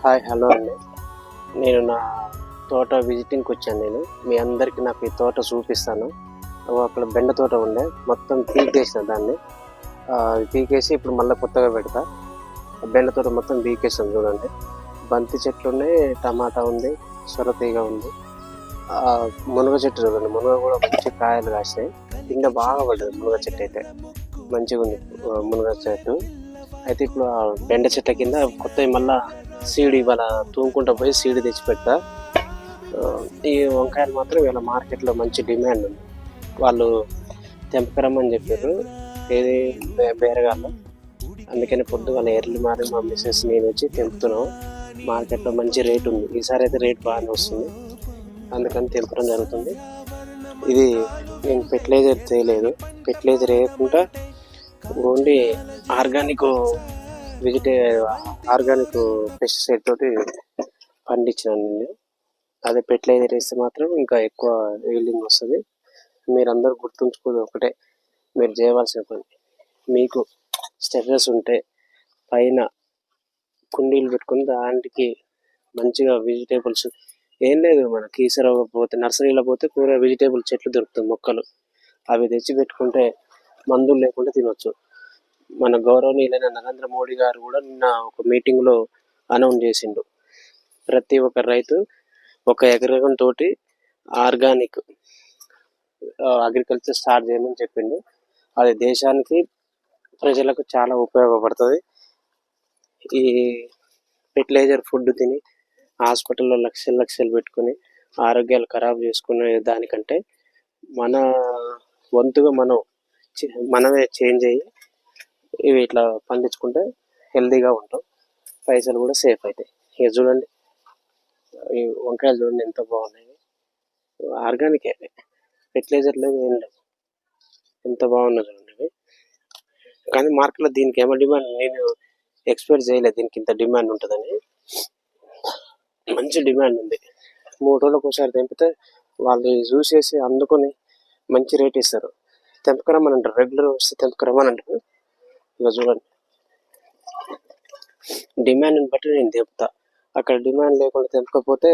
Hi hello అండి. నేను నా తోట విజిటింగ్కి వచ్చాను. మీ అందరికీ నాకు ఈ తోట చూపిస్తాను. అక్కడ బెండ తోట ఉండే మొత్తం పీకేసిన దాన్ని పీకేసి ఇప్పుడు మళ్ళీ కొత్తగా పెడతా. బెండ తోట మొత్తం పీకేసాను చూడండి. బంతి చెట్లు ఉన్నాయి, టమాటా ఉంది, సొరతీగ ఉంది, మునగ చెట్టు చూడండి. మునగ కూడా మంచి కాయలు కాసినాయి. కింద బాగా పడ్డది మునగ చెట్టు అయితే మంచిగా ఉంది. మునగ చెట్టు అయితే ఇప్పుడు బెండ చెట్ల కింద కొత్త మళ్ళా సీడ్ ఇవాళ తూముకుంటా పోయి సీడ్ తెచ్చి పెడతా. ఈ వంకాయలు మాత్రం ఇవాళ మార్కెట్లో మంచి డిమాండ్ ఉంది. వాళ్ళు తెంపకరమ్మని చెప్పారు, ఏది బేరగాళ్ళు. అందుకని పొద్దుగాల ఎర్లీ మార్నింగ్ మా మిస్సెస్ నేను వచ్చి తెంపుతున్నాం. మార్కెట్లో మంచి రేట్ ఉంది, ఈసారి అయితే రేట్ బాగానే వస్తుంది, అందుకని తెంపడం జరుగుతుంది. ఇది నేను ఫెర్టిలైజర్ చేయలేదు, ఫెర్టిలైజర్ వేయకుండా ఓన్లీ ఆర్గానిక్ ఆర్గానిక్ పెస్టిసైడ్ తోటి పండించినాను నేను. అదే ఫెర్టిలైజర్ వేస్తే మాత్రం ఇంకా ఎక్కువ ఈల్డింగ్ వస్తుంది. మీరందరూ గుర్తుంచుకోదు ఒకటే, మీరు చేయవలసిన పని, మీకు స్టెర్రస్ ఉంటే పైన కుండీలు పెట్టుకుని దానికి మంచిగా వెజిటేబుల్స్ ఏం లేదు, మన కీసర పోతే నర్సరీలో పోతే కూర వెజిటేబుల్ చెట్లు దొరుకుతాయి, మొక్కలు అవి తెచ్చి పెట్టుకుంటే మందులు లేకుండా తినొచ్చు. మన గౌరవనీయులైన నరేంద్ర మోడీ గారు కూడా నిన్న ఒక మీటింగ్లో అనౌన్స్ చేసిండు, ప్రతి ఒక్క రైతు 1 ఎకరం తోటి ఆర్గానిక్ అగ్రికల్చర్ స్టార్ట్ చేయమని చెప్పిండు. అది దేశానికి ప్రజలకు చాలా ఉపయోగపడుతుంది. ఈ ఫెర్టిలైజర్ ఫుడ్ తిని హాస్పిటల్లో లక్షలు పెట్టుకుని ఆరోగ్యాలు ఖరాబ్ చేసుకునే దానికంటే మన వంతుగా మనమే చేంజ్ అయ్యి ఇవి ఇట్లా పండించుకుంటే హెల్తీగా ఉంటాం, పైసలు కూడా సేఫ్ అవుతాయి. ఇక చూడండి, ఈ వంకాయలు చూడండి ఎంత బాగున్నాయి, ఆర్గానికే, ఫెర్టిలైజర్ లేవు ఏం లేవు, ఎంత బాగున్నాయి చూడండి ఇవి. కానీ మార్కెట్లో దీనికి ఏమో డిమాండ్, నేను ఎక్స్పెక్ట్ చేయలేదు దీనికి ఇంత డిమాండ్ ఉంటుందని. మంచి డిమాండ్ ఉంది. 3 రోజులకు ఒకసారి తెంపితే వాళ్ళు చూసేసి అందుకొని మంచి రేట్ ఇస్తారు. తెంపకరమ్మని అంటారు, రెగ్యులర్ వస్తే తెంపకరమ్మని అంటారు. ఇక చూడండి, డిమాండ్ని బట్టి నేను తెంపుతా. అక్కడ డిమాండ్ లేకుండా తెంపకపోతే